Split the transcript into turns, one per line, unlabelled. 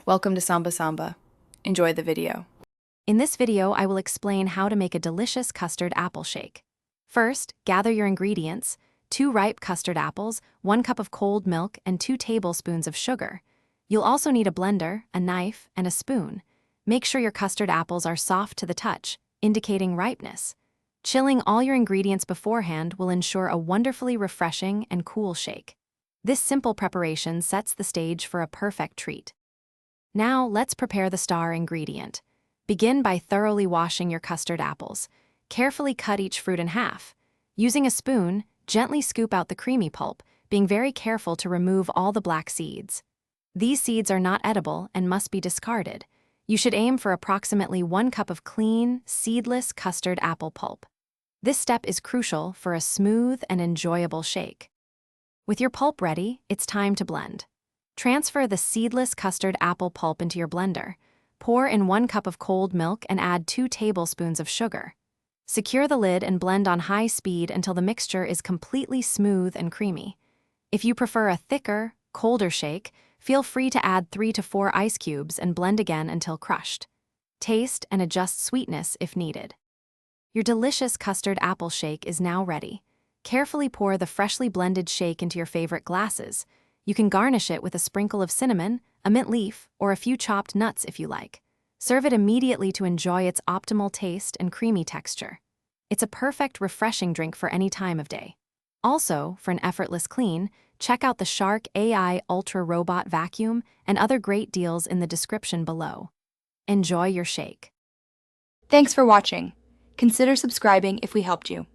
Welcome to Samba Samba. Enjoy the video.
In this video, I will explain how to make a delicious custard apple shake. First, gather your ingredients: 2 ripe custard apples, 1 cup of cold milk, and 2 tablespoons of sugar. You'll also need a blender, a knife, and a spoon. Make sure your custard apples are soft to the touch, indicating ripeness. Chilling all your ingredients beforehand will ensure a wonderfully refreshing and cool shake. This simple preparation sets the stage for a perfect treat. Now, let's prepare the star ingredient. Begin by thoroughly washing your custard apples. Carefully cut each fruit in half. Using a spoon, gently scoop out the creamy pulp, being very careful to remove all the black seeds. These seeds are not edible and must be discarded. You should aim for approximately 1 cup of clean, seedless custard apple pulp. This step is crucial for a smooth and enjoyable shake. With your pulp ready, it's time to blend. Transfer the seedless custard apple pulp into your blender. Pour in 1 cup of cold milk and add 2 tablespoons of sugar. Secure the lid and blend on high speed until the mixture is completely smooth and creamy. If you prefer a thicker, colder shake, feel free to add 3 to 4 ice cubes and blend again until crushed. Taste and adjust sweetness if needed. Your delicious custard apple shake is now ready. Carefully pour the freshly blended shake into your favorite glasses. You can garnish it with a sprinkle of cinnamon, a mint leaf, or a few chopped nuts if you like. Serve it immediately to enjoy its optimal taste and creamy texture. It's a perfect, refreshing drink for any time of day. Also, for an effortless clean, check out the Shark AI Ultra Robot Vacuum and other great deals in the description below. Enjoy your shake.
Thanks for watching. Consider subscribing if we helped you.